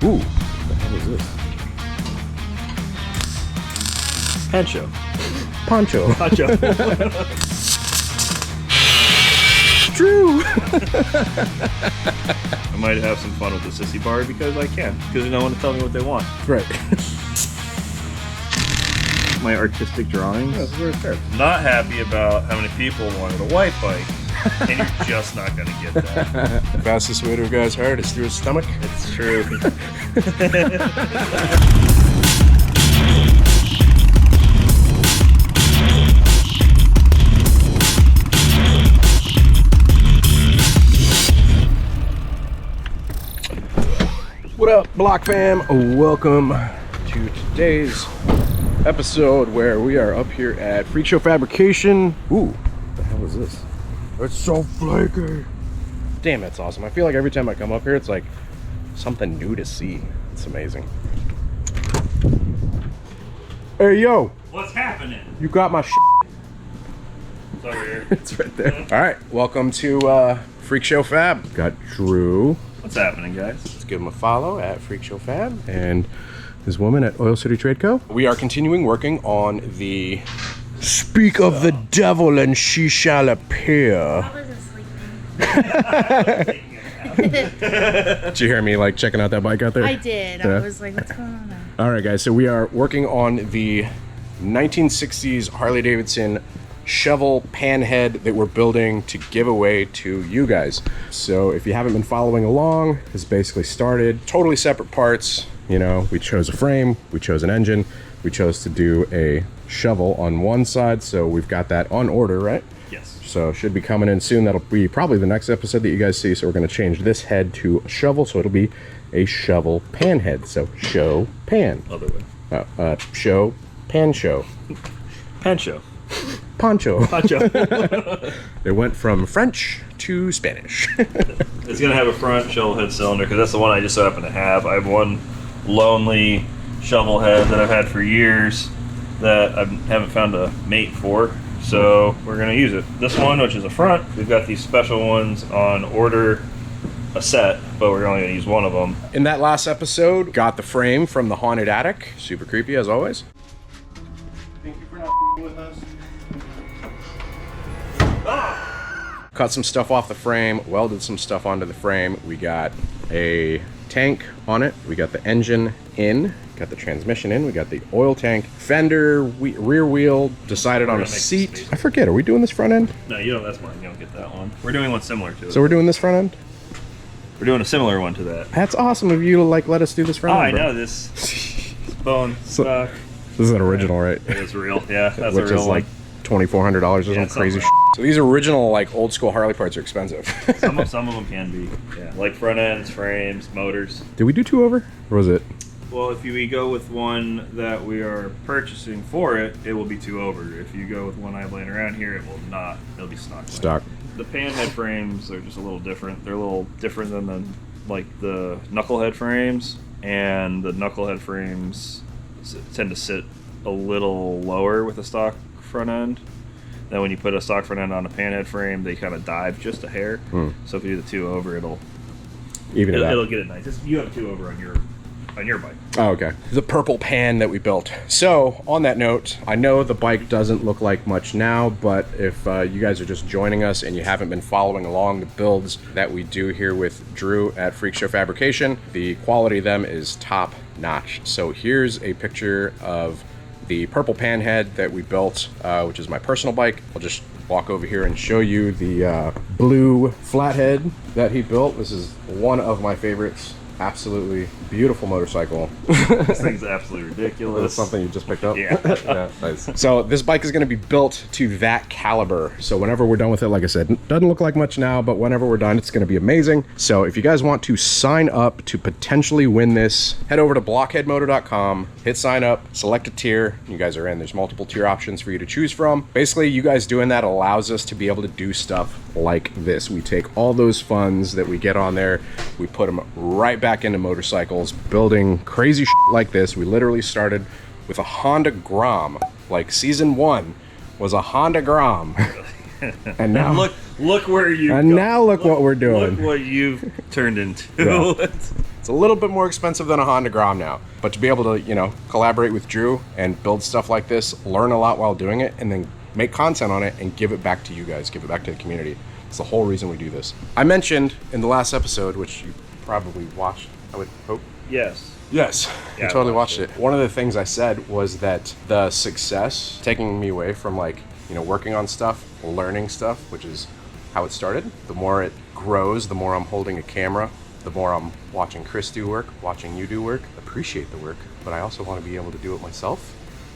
Ooh, what the hell is this? Pancho. Poncho. Pancho. True. I might have some fun with the sissy bar because I can. Because there's no one to tell me what they want. Right. My artistic drawings. Yeah, that's where it starts. Not happy about how many people wanted a white bike. And you're just not going to get that. The fastest way to a guy's heart is through his stomach. It's true. What up, Block fam? Welcome to today's episode where we are up here at Freak Show Fabrication. Ooh, what the hell is this? It's so flaky. Damn, that's awesome. I feel like every time I come up here, it's like something new to see. It's amazing. Hey, yo. What's happening? You got my shit. It's over here. It's right there. All right, welcome to Freak Show Fab. Got Drew. What's happening, guys? Let's give him a follow at Freak Show Fab and his woman at Oil City Trade Co. We are continuing working on the Speak of the Devil and She Shall Appear. I wasn't sleeping. Did you hear me like checking out that bike out there? I did. Yeah. I was like, what's going on now? All right, guys. So we are working on the 1960s Harley-Davidson shovel panhead that we're building to give away to you guys. So if you haven't been following along, it's basically started totally separate parts. You know, we chose a frame, we chose an engine, we chose to do a shovel on one side. So we've got that on order, right? Yes. So should be coming in soon. That'll be probably the next episode that you guys see. So we're going to change this head to a shovel. So it'll be a shovel panhead. So show pan. Other way. Show pan show. Pancho. Poncho. Pancho. They went from French to Spanish. It's going to have a front shovel head cylinder because that's the one I just so happen to have. I have one lonely shovel head that I've had for years that I haven't found a mate for. So we're going to use it. This one, which is a front, we've got these special ones on order, a set, but we're only going to use one of them. In that last episode, got the frame from the haunted attic. Super creepy as always. Thank you for not with us. Cut some stuff off the frame, welded some stuff onto the frame. We got a tank on it. We got the engine in, got the transmission in, we got the oil tank, fender, rear wheel, decided on a seat. I forget, are we doing this front end? No, you don't. That's mine. You don't get that one. We're doing one similar to it. So we're doing this front end? We're doing a similar one to that. That's awesome of you to like let us do this front Oh, end. I bro. know this bone stock. This is an original, right? It is real. Yeah, that's Which a real is like $2,400 or some it's crazy something. shit. So these original like old school Harley parts are expensive. Some of them can be. Yeah, like front ends, frames, motors. Did we do 2 over? Or was it? Well, if we go with one that we are purchasing for it, it will be 2 over. If you go with one I have laying around here, it will not. It'll be stock. Stock. The panhead frames are just a little different. They're a little different than the knucklehead frames, and the knucklehead frames tend to sit a little lower with a stock front end. Then when you put a stock front end on a panhead frame, they kind of dive just a hair. So if you do the 2 over, it'll get it nice. You have a 2 over on your bike. Oh, okay. The purple pan that we built. So, on that note, I know the bike doesn't look like much now, but if you guys are just joining us and you haven't been following along the builds that we do here with Drew at Freak Show Fabrication, the quality of them is top notch. So here's a picture of the purple panhead that we built, which is my personal bike. I'll just walk over here and show you the blue flathead that he built. This is one of my favorites. Absolutely beautiful motorcycle. This thing's absolutely ridiculous. That's something you just picked up? Yeah. Yeah, nice. So this bike is going to be built to that caliber. So whenever we're done with it, like I said, it doesn't look like much now, but whenever we're done, it's going to be amazing. So if you guys want to sign up to potentially win this, head over to blockheadmoto.com, hit sign up, select a tier. You guys are in. There's multiple tier options for you to choose from. Basically, you guys doing that allows us to be able to do stuff like this. We take all those funds that we get on there, we put them right back into motorcycles, building crazy shit like this. We literally started with a Honda Grom. Like season 1 was a Honda Grom. And now look where you and now look what we're doing. Look what you've turned into. Yeah. It's a little bit more expensive than a Honda Grom now. But to be able to, you know, collaborate with Drew and build stuff like this, learn a lot while doing it, and then make content on it and give it back to you guys, give it back to the community. It's the whole reason we do this. I mentioned in the last episode, which you probably watched, I would hope. Yes. Yes, Yeah, I totally I watched watched it. One of the things I said was that the success taking me away from, like, you know, working on stuff, learning stuff, which is how it started. The more it grows, the more I'm holding a camera, the more I'm watching Chris do work, watching you do work, appreciate the work, but I also want to be able to do it myself.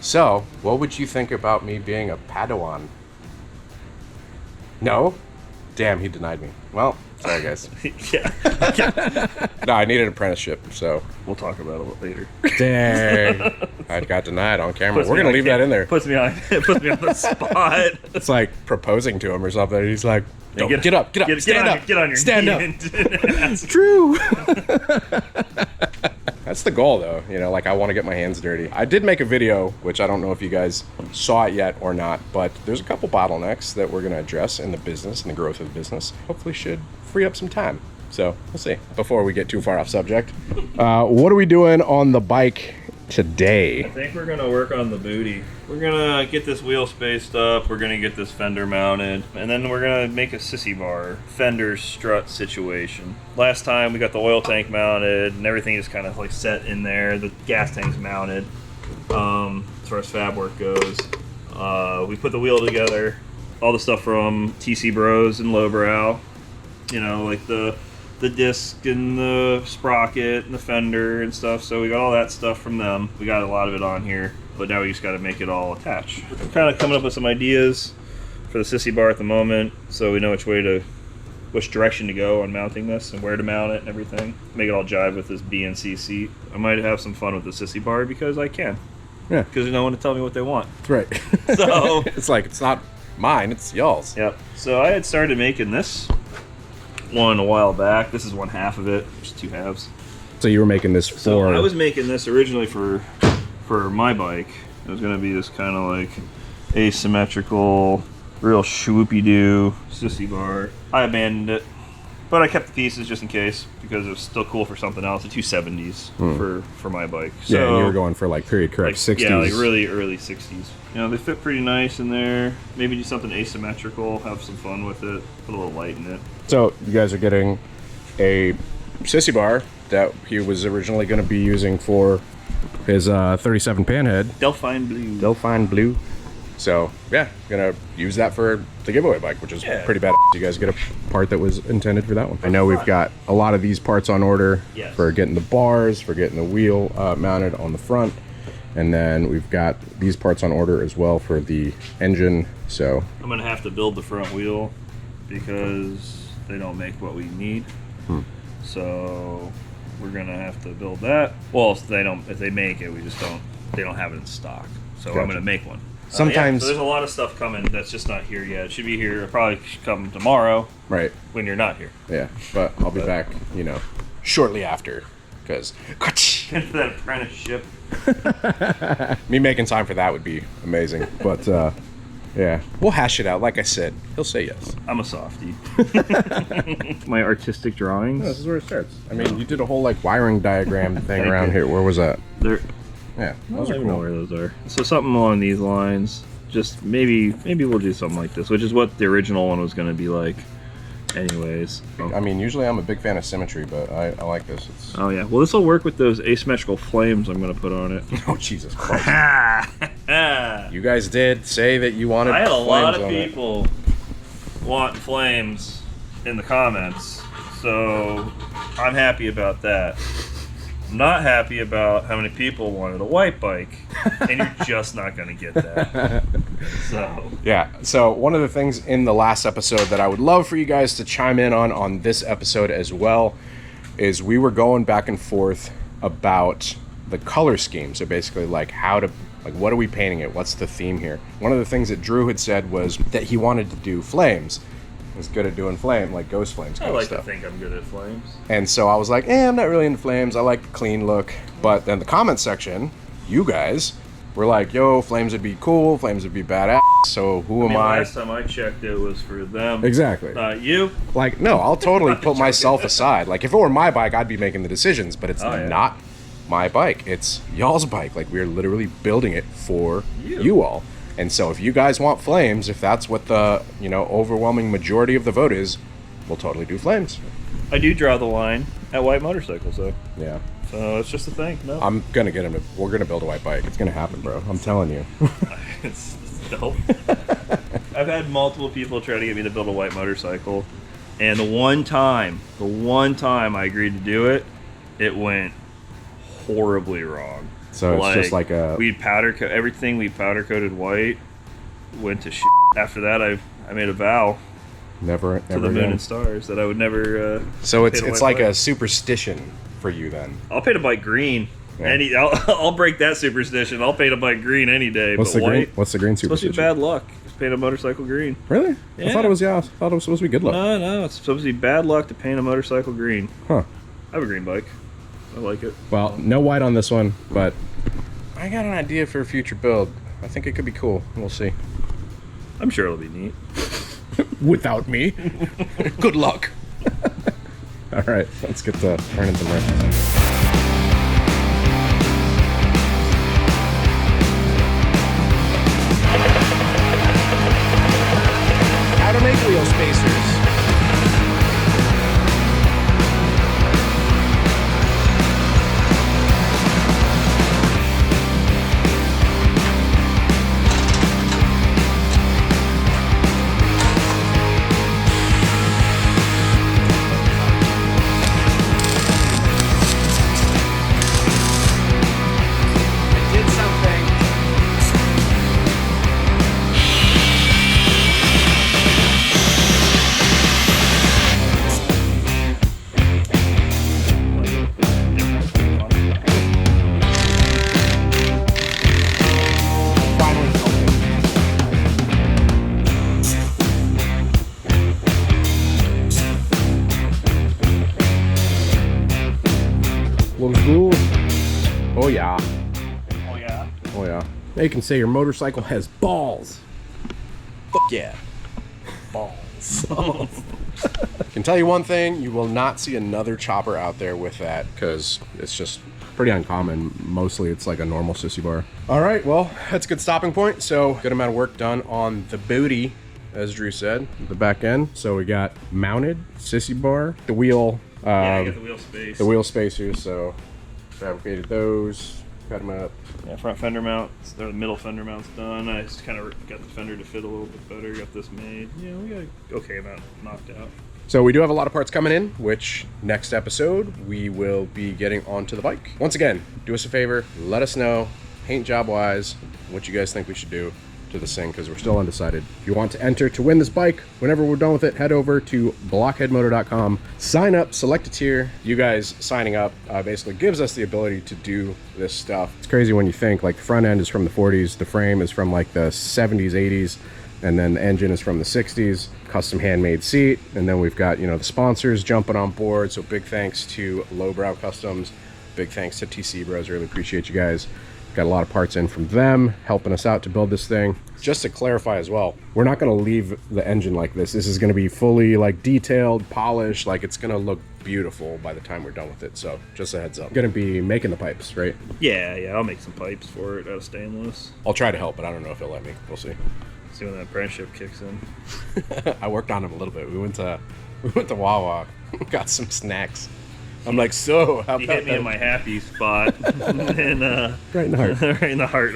So, what would you think about me being a Padawan? No? Damn, he denied me. Well, sorry guys. Yeah. No, I need an apprenticeship, so. We'll talk about it later. Dang. I got denied on camera. Puts We're me going to on leave that in there. Puts me on the spot. It's like proposing to him or something. He's like, Hey, get up, stand up. Get on your stand knee up. and ask. True. That's the goal, though. You know, like, I want to get my hands dirty. I did make a video, which I don't know if you guys saw it yet or not, but there's a couple bottlenecks that we're going to address in the business and the growth of the business. Hopefully should free up some time. So we'll see. Before we get too far off subject, what are we doing on the bike today? I think we're gonna work on the booty. We're gonna get this wheel spaced up, we're gonna get this fender mounted, and then we're gonna make a sissy bar fender strut situation. Last time we got the oil tank mounted and everything is kind of like set in there. The gas tank's mounted. As far as fab work goes, we put the wheel together. All the stuff from TC Bros and Lowbrow, you know, like the disc and the sprocket and the fender and stuff. So we got all that stuff from them. We got a lot of it on here, but now we just got to make it all attach. I'm kind of coming up with some ideas for the sissy bar at the moment, so we know which direction to go on mounting this and where to mount it and everything. Make it all jive with this BNC seat. I might have some fun with the sissy bar because I can. Yeah. Because there's no one to tell me what they want. That's right. So it's like, it's not mine, it's y'all's. Yep. So I had started making this one a while back. This is one half of it. There's two halves. So you were making this So for... I was making this originally for my bike. It was going to be this kind of like asymmetrical, real swoopy-doo sissy bar. I abandoned it, but I kept the pieces just in case because it was still cool for something else. The 270s for my bike. So, yeah, and you were going for like period correct 60s. Yeah, like really early 60s. You know, they fit pretty nice in there. Maybe do something asymmetrical, have some fun with it, put a little light in it. So you guys are getting a sissy bar that he was originally going to be using for his 37 Panhead. Delphine Blue. So yeah, gonna use that for the giveaway bike, which is pretty bad. You guys get a part that was intended for that one. I know we've got a lot of these parts on order for getting the bars, for getting the wheel mounted on the front. And then we've got these parts on order as well for the engine. So I'm gonna have to build the front wheel because they don't make what we need. So we're gonna have to build that. Well, if they make it, they don't have it in stock. So I'm gonna make one. Sometimes so there's a lot of stuff coming that's just not here yet. It should be here. It'll probably come tomorrow. Right. When you're not here. Yeah, but I'll be back, you know, shortly after, because that apprenticeship. me making time for that would be amazing. But yeah, we'll hash it out. Like I said, he'll say yes. I'm a softie. My artistic drawings. No, this is where it starts. I mean, you did a whole like wiring diagram thing around here. Where was that? They're Yeah, I those don't are even know cool. where those are. So something along these lines. Just maybe we'll do something like this, which is what the original one was going to be like. Anyways. I mean, usually I'm a big fan of symmetry, but I like this. It's... Oh yeah. Well, this will work with those asymmetrical flames I'm going to put on it. Oh Jesus Christ! You guys did say that you wanted. I had a lot flames of on it. people want flames in the comments, so I'm happy about that. I'm not happy about how many people wanted a white bike, and you're just not going to get that. So Yeah, so one of the things in the last episode that I would love for you guys to chime in on this episode as well is we were going back and forth about the color scheme. So basically like what are we painting it? What's the theme here? One of the things that Drew had said was that he wanted to do flames. He was good at doing like ghost flames I kind like of stuff. to think I'm good at flames. And so I was like, I'm not really into flames. I like the clean look. But then the comment section, you guys we're like, yo, flames would be cool, flames would be badass. So who am I? Last time I checked, it was for them. Exactly. Not you. Like, no, I'll totally put myself aside. Like, if it were my bike, I'd be making the decisions, but it's not my bike. It's y'all's bike. Like, we're literally building it for you all. And so if you guys want flames, if that's what the, overwhelming majority of the vote is, we'll totally do flames. I do draw the line at white motorcycles, though. Yeah. So it's just a thing. No. I'm going to get him we're going to build a white bike. It's going to happen, bro. I'm telling you. It's dope. I've had multiple people try to get me to build a white motorcycle. And the one time I agreed to do it, it went horribly wrong. So it's just like a... everything we powder coated white went to shit. After that, I made a vow never to the moon again. and stars that I would never. So it's like bike. a superstition for you then. I'll paint a bike green. Yeah. I'll break that superstition. I'll paint a bike green any day. What's but the white, green? What's the green it's supposed to superstition? be bad luck. Just paint a motorcycle green. Really? Yeah. I thought it was supposed to be good luck. No, it's supposed to be bad luck to paint a motorcycle green. Huh. I have a green bike. I like it. Well, no white on this one, but I got an idea for a future build. I think it could be cool. We'll see. I'm sure it'll be neat. Without me. Good luck. All right, let's get to turning some wrenches. How to make wheel spacers. Oh yeah. Oh yeah. Oh yeah. Now you can say your motorcycle has balls. Fuck yeah. Balls. Can tell you one thing, you will not see another chopper out there with that because it's just pretty uncommon. Mostly it's like a normal sissy bar. All right, well, that's a good stopping point. So good amount of work done on the booty, as Drew said, the back end. So we got mounted sissy bar, the wheel, Yeah, I got the wheel space. the wheel spacers. So fabricated those, cut them up. Yeah, front fender mounts, the middle fender mounts done. I just kind of got the fender to fit a little bit better. Got this made. Yeah, we got an okay amount knocked out. So we do have a lot of parts coming in, which next episode we will be getting onto the bike. Once again, do us a favor, let us know, paint job wise, what you guys think we should do to this thing, because we're still undecided. If you want to enter to win this bike, whenever we're done with it, head over to blockheadmoto.com, sign up, select a tier. You guys signing up basically gives us the ability to do this stuff. It's crazy when you think, like, the front end is from the 40s, the frame is from like the 70s, 80s, and then the engine is from the 60s, custom handmade seat, and then we've got, the sponsors jumping on board. So big thanks to Lowbrow Customs, big thanks to TC Bros, really appreciate you guys. Got a lot of parts in from them, helping us out to build this thing. Just to clarify as well, we're not gonna leave the engine like this. This is gonna be fully like detailed, polished, like it's gonna look beautiful by the time we're done with it. So just a heads up. Gonna be making the pipes, right? Yeah, I'll make some pipes for it out of stainless. I'll try to help, but I don't know if he'll let me. We'll see. See when that apprenticeship kicks in. I worked on him a little bit. We went to Wawa, got some snacks. I'm like, so how He about hit me that? in my happy spot, and Right in the heart. right in the heart.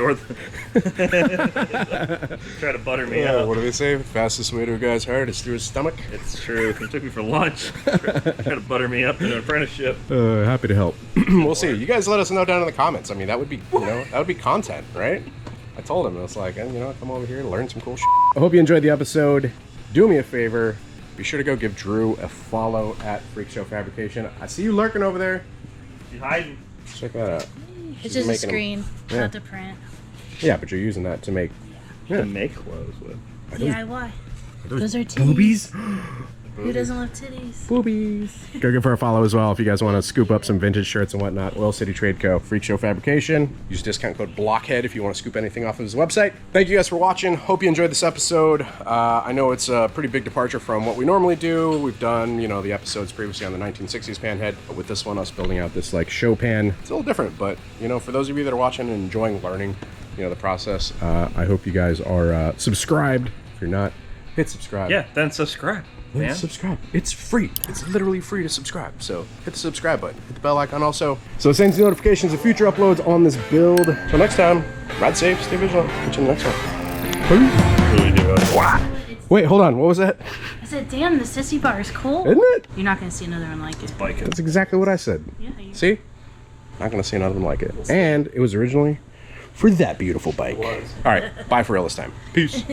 Try to butter me up. What do they say? Fastest way to a guy's heart is through his stomach. It's true. He took me for lunch. Try to butter me up in an apprenticeship. Happy to help. We'll see. You guys let us know down in the comments. I mean, that would be, that would be content, right? I told him, I was like, come over here and learn some cool shit. I hope you enjoyed the episode. Do me a favor. Be sure to go give Drew a follow at Freak Show Fabrication. I see you lurking over there. She's hiding. Check that out. It's just a making 'em- screen, yeah. not to print. Yeah, but you're using that to make... To make clothes with. DIY. Those are titties. Who doesn't love titties? Boobies. Go give her a follow as well if you guys want to scoop up some vintage shirts and whatnot. Oil City Trade Co. Freak Show Fabrication. Use discount code Blockhead if you want to scoop anything off of his website. Thank you guys for watching. Hope you enjoyed this episode. I know it's a pretty big departure from what we normally do. We've done, you know, the episodes previously on the 1960s Panhead, but with this one, us building out this like show pan, it's a little different. But you know, for those of you that are watching and enjoying learning, you know, the process, I hope you guys are subscribed. If you're not, hit subscribe. Yeah, then subscribe. Man. Subscribe. It's free. It's literally free to subscribe. So hit the subscribe button. Hit the bell icon also. So it sends you notifications of future uploads on this build. Till next time, ride safe, stay vigilant. Catch you in the next one. Really do it. Wow. Wait, hold on. What was that? I said, damn, the sissy bar is cool. Isn't it? You're not going to see another one like it. Like it. That's exactly what I said. Yeah, you See? Not gonna see another one like it. And it was originally for that beautiful bike. All right, bye for real this time. Peace.